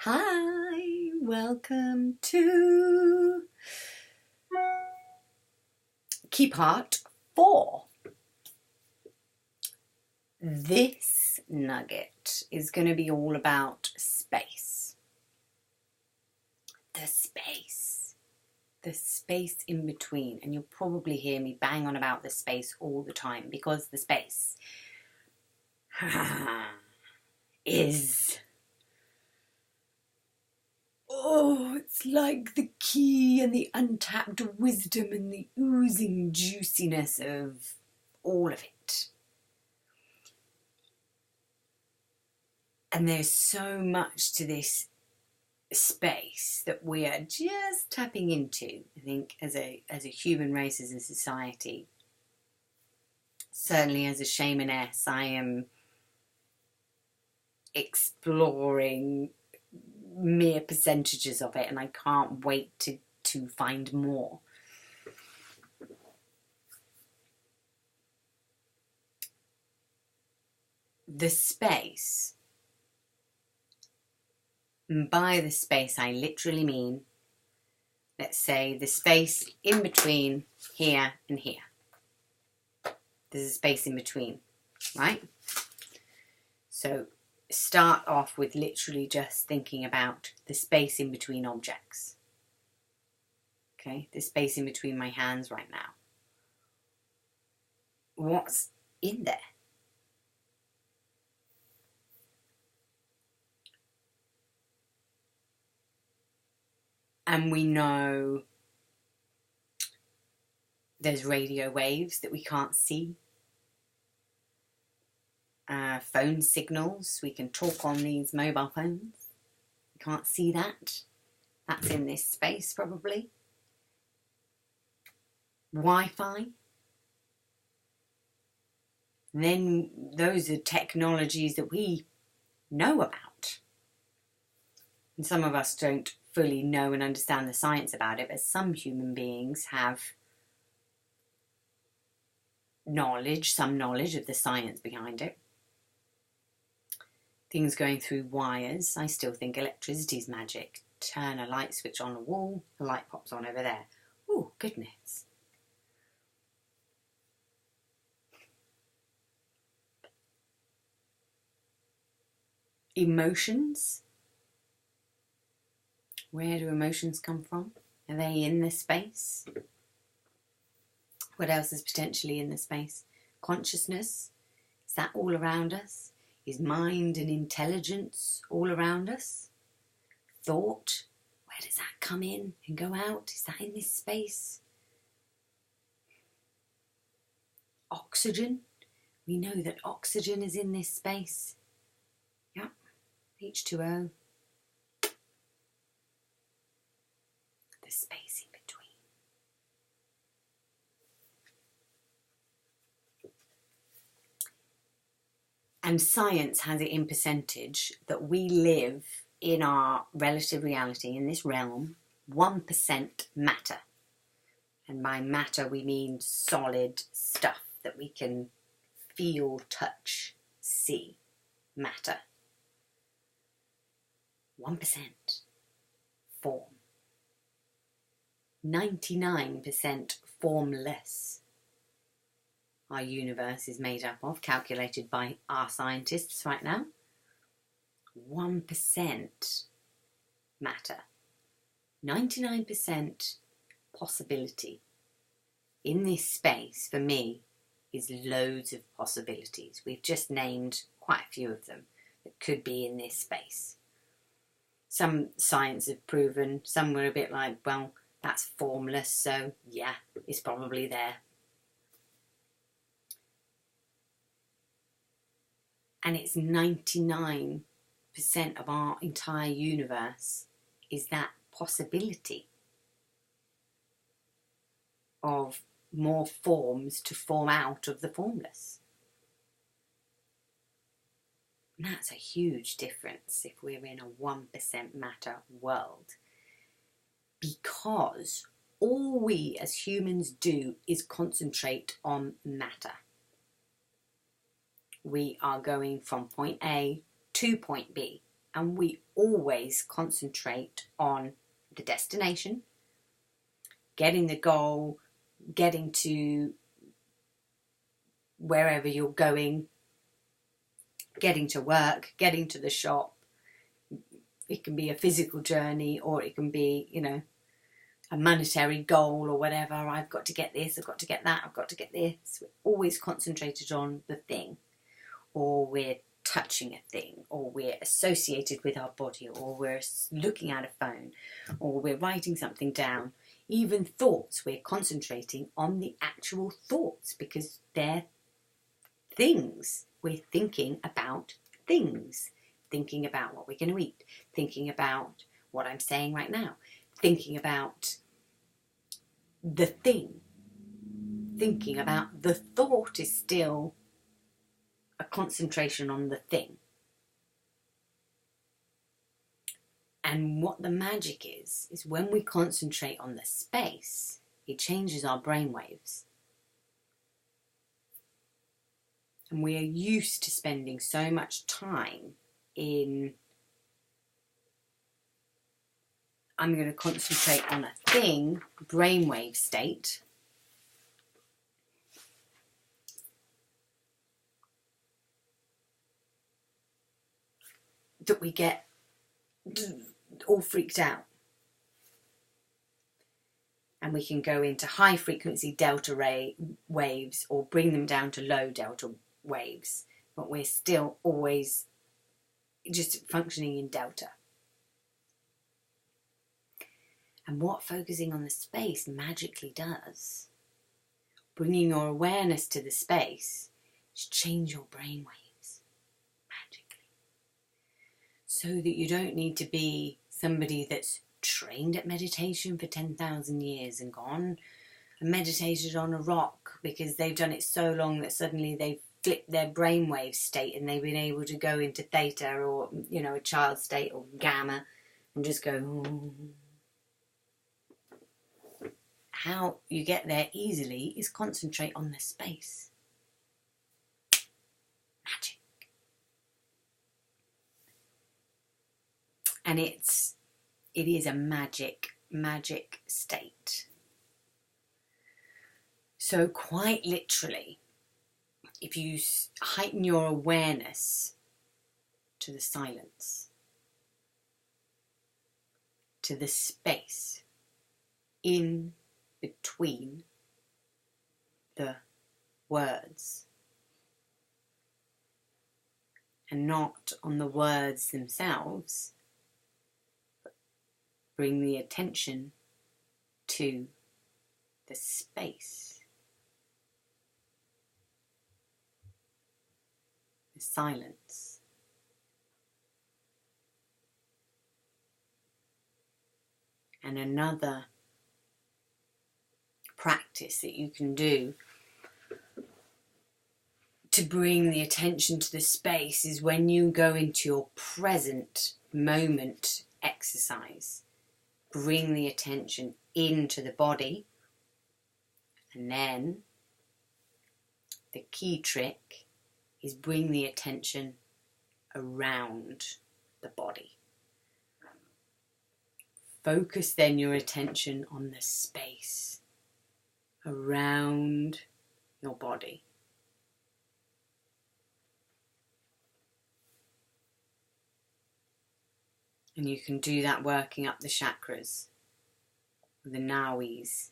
Hi, welcome to Key Part 4. This nugget is going to be all about space. The space in between. And you'll probably hear me bang on about the space all the time because the space is... Oh, it's like the key and the untapped wisdom and the oozing juiciness of all of it. And there's so much to this space that we are just tapping into, I think, as a human race, as a society. Certainly as a shamaness, I am exploring mere percentages of it, and I can't wait to find more. The space, and by the space I literally mean, let's say, the space in between here and here. There's a space in between, right? So start off with literally just thinking about the space in between objects. Okay, the space in between my hands right now. What's in there? And we know there's radio waves that we can't see. Phone signals, we can talk on these mobile phones. We can't see that. That's in this space probably. Wi-Fi. Then those are technologies that we know about. And some of us don't fully know and understand the science about it, but some human beings have some knowledge of the science behind it. Things going through wires. I still think electricity is magic. Turn a light switch on a wall, the light pops on over there. Oh, goodness. Emotions. Where do emotions come from? Are they in this space? What else is potentially in the space? Consciousness. Is that all around us? Is mind and intelligence all around us? Thought, where does that come in and go out? Is that in this space? Oxygen, we know that oxygen is in this space. Yep, H2O. The space in between. And science has it in percentage that we live in our relative reality, in this realm, 1% matter. And by matter we mean solid stuff that we can feel, touch, see. Matter. 1% form. 99% formless. Our universe is made up of, calculated by our scientists right now, 1% matter, 99% possibility. In this space, for me, is loads of possibilities. We've just named quite a few of them that could be in this space. Some science have proven, some were a bit like, well, that's formless, so yeah, it's probably there. And it's 99% of our entire universe is that possibility of more forms to form out of the formless. And that's a huge difference if we're in a 1% matter world. Because all we as humans do is concentrate on matter. We are going from point A to point B. and we always concentrate on the destination, getting the goal, getting to wherever you're going, getting to work, getting to the shop. It can be a physical journey, or it can be, you know, a monetary goal or whatever. I've got to get this, I've got to get that, I've got to get this. We're always concentrated on the thing, or we're touching a thing, or we're associated with our body, or we're looking at a phone, or we're writing something down. Even thoughts, we're concentrating on the actual thoughts because they're things. We're thinking about things, thinking about what we're going to eat, thinking about what I'm saying right now, thinking about the thing, thinking about the thought is still a concentration on the thing. And what the magic is when we concentrate on the space, it changes our brain waves. And we are used to spending so much time in, I'm going to concentrate on a thing, brainwave state. That we get all freaked out. And we can go into high frequency delta ray waves or bring them down to low delta waves. But we're still always just functioning in delta. And what focusing on the space magically does, bringing your awareness to the space, is change your brain waves magically. So that you don't need to be somebody that's trained at meditation for 10,000 years and gone and meditated on a rock because they've done it so long that suddenly they've flipped their brainwave state and they've been able to go into theta or, you know, a child state or gamma and just go. Oh. How you get there easily is concentrate on the space. Magic. And it is a magic state. So quite literally, if you heighten your awareness to the silence, to the space in between the words, and not on the words themselves, but bring the attention to the space, the silence. And another practice that you can do to bring the attention to the space is when you go into your present moment exercise. Bring the attention into the body, and then the key trick is bring the attention around the body. Focus then your attention on the space around your body. And you can do that working up the chakras, the nawis.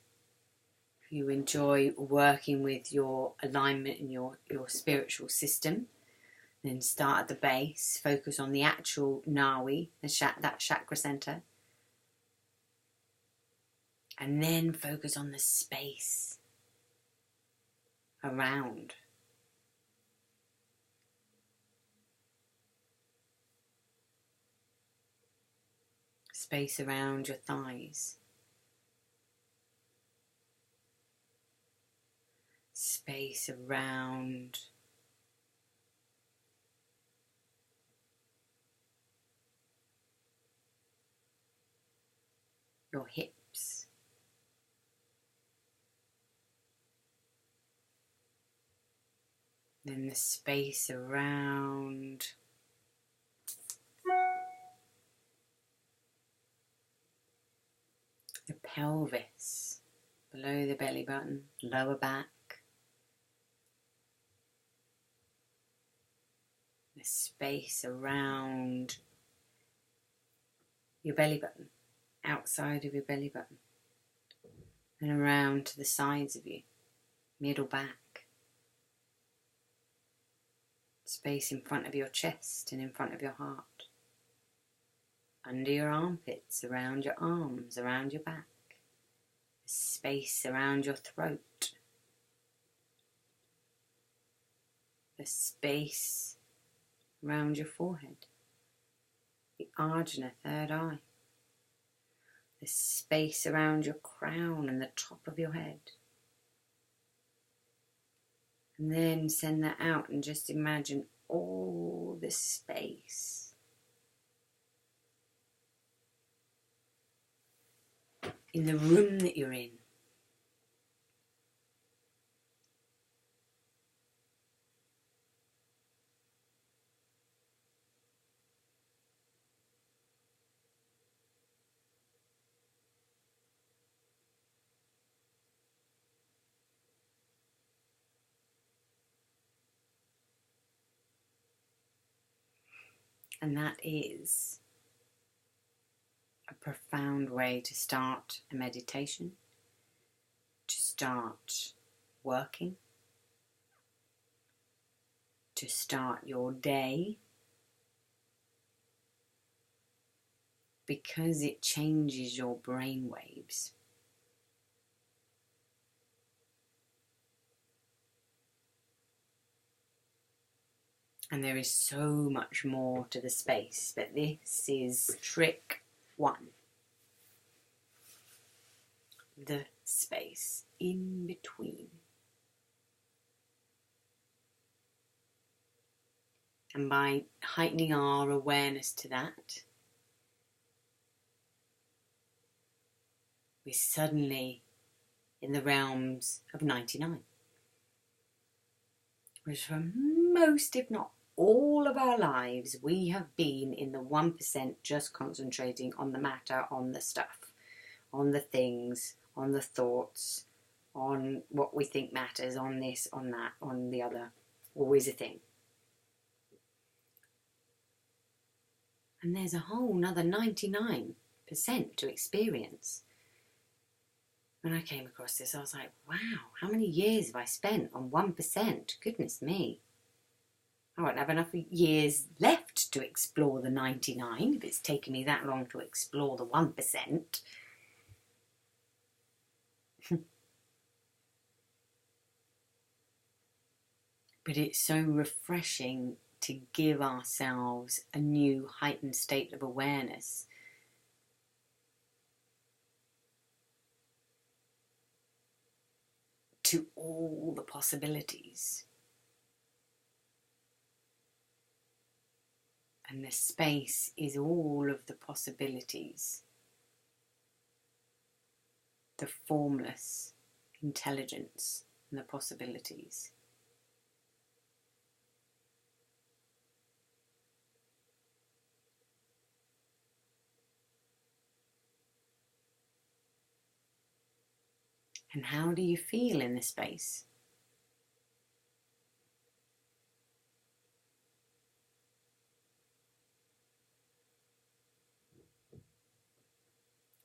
If you enjoy working with your alignment and your spiritual system, then start at the base, focus on the actual nawi, that chakra center, and then focus on the space around. Space around your thighs. Space around your hips. Then the space around pelvis, below the belly button, lower back, the space around your belly button, outside of your belly button, and around to the sides of you, middle back, space in front of your chest and in front of your heart, under your armpits, around your arms, around your back, space around your throat, the space around your forehead, the ajna, third eye, the space around your crown and the top of your head. And then send that out and just imagine all this space in the room that you're in. And that is a profound way to start a meditation, to start working, to start your day, because it changes your brain waves. And there is so much more to the space, but this is trick 1. The space in between. And by heightening our awareness to that, we're suddenly in the realms of 99. Which for most, if not all of our lives, we have been in the 1%, just concentrating on the matter, on the stuff, on the things, on the thoughts, on what we think matters, on this, on that, on the other, always a thing. And there's a whole nother 99% to experience. When I came across this, I was like, wow, how many years have I spent on 1%? Goodness me. I won't have enough years left to explore the 99 if it's taken me that long to explore the 1%. But it's so refreshing to give ourselves a new heightened state of awareness. To all the possibilities. And the space is all of the possibilities. The formless intelligence and the possibilities. And how do you feel in this space?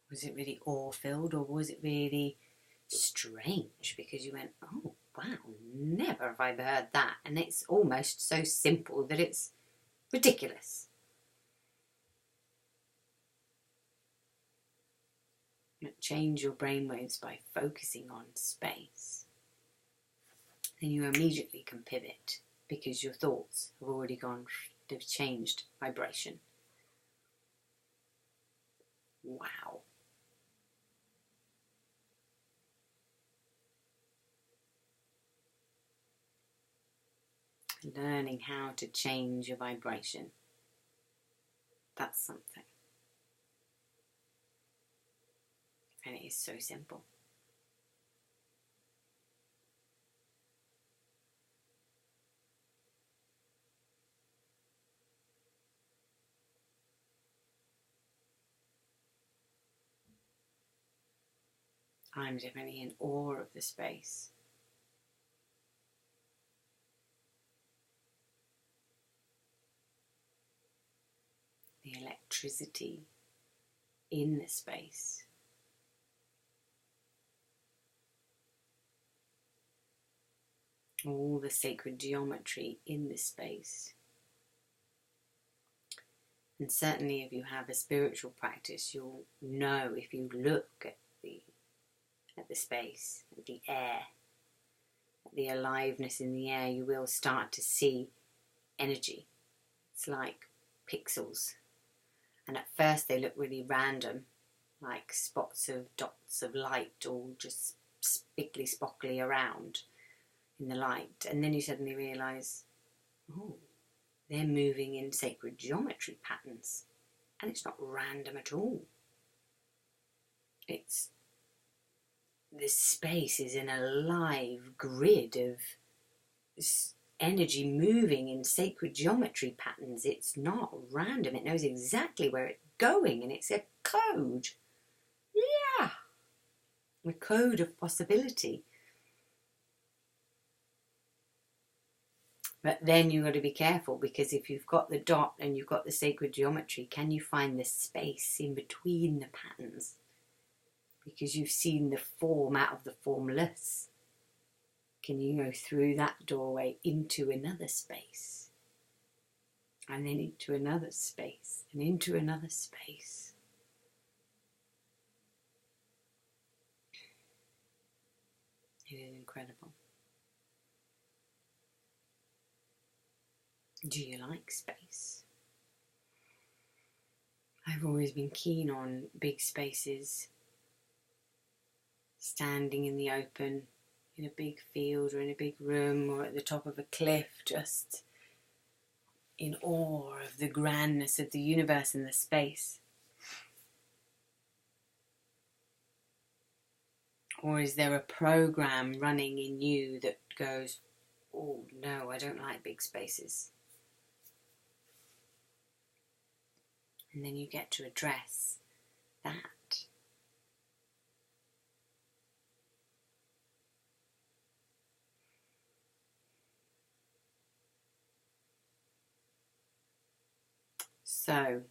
Was it really awe-filled, or was it really strange because you went, oh wow, never have I heard that, and it's almost so simple that it's ridiculous. Change your brainwaves by focusing on space. Then you immediately can pivot because your thoughts have already gone, they've changed vibration. Wow. Learning how to change your vibration. That's something. And it is so simple. I'm definitely in awe of the space. The electricity in the space. All the sacred geometry in the space. And certainly if you have a spiritual practice, you'll know if you look at the space, at the air, at the aliveness in the air, you will start to see energy. It's like pixels. And at first they look really random, like spots of dots of light all just spickly spockly around in the light. And then you suddenly realise, oh, they're moving in sacred geometry patterns. And it's not random at all. This space is in a live grid of energy moving in sacred geometry patterns. It's not random. It knows exactly where it's going, and it's a code. Yeah. A code of possibility. But then you've got to be careful, because if you've got the dot and you've got the sacred geometry, can you find the space in between the patterns? Because you've seen the form out of the formless. Can you go through that doorway into another space? And then into another space, and into another space. It is incredible. Do you like space? I've always been keen on big spaces, standing in the open, in a big field or in a big room or at the top of a cliff, just in awe of the grandness of the universe and the space. Or is there a program running in you that goes, oh no, I don't like big spaces? And then you get to address that. So,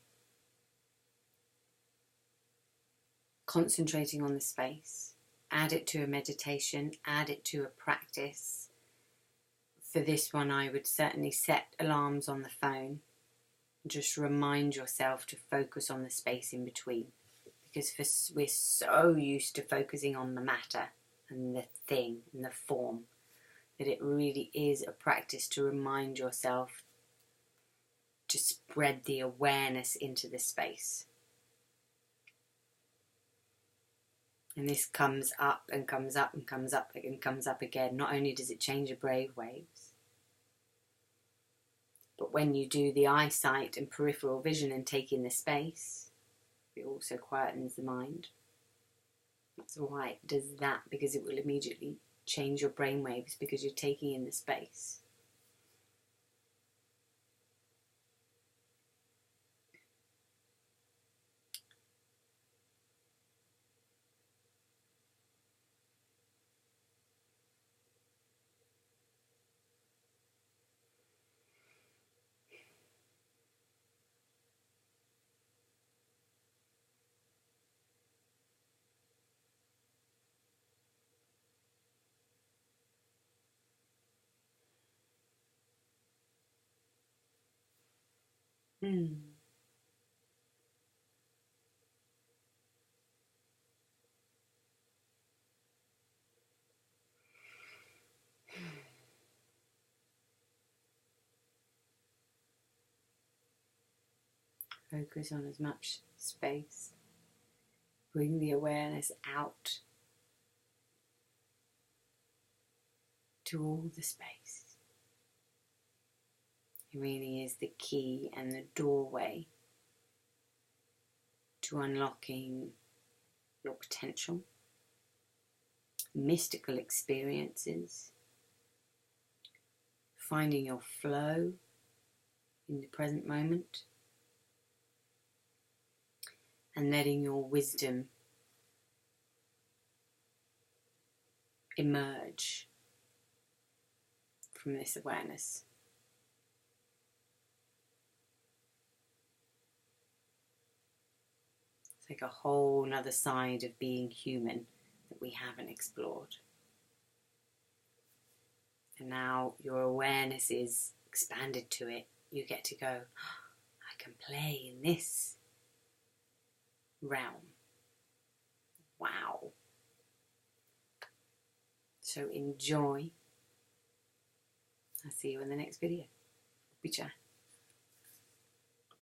concentrating on the space, add it to a meditation, add it to a practice. For this one, I would certainly set alarms on the phone. Just remind yourself to focus on the space in between, because we're so used to focusing on the matter and the thing and the form that it really is a practice to remind yourself to spread the awareness into the space. And this comes up and comes up and comes up and comes up again. Not only does it change your brain waves, but when you do the eyesight and peripheral vision and take in the space, it also quietens the mind. That's why it does that, because it will immediately change your brain waves, because you're taking in the space. Focus on as much space. Bring the awareness out to all the space. It really is the key and the doorway to unlocking your potential, mystical experiences, finding your flow in the present moment, and letting your wisdom emerge from this awareness. It's like a whole other side of being human that we haven't explored. And now your awareness is expanded to it. You get to go, I can play in this realm. Wow. So enjoy. I'll see you in the next video. Bicha.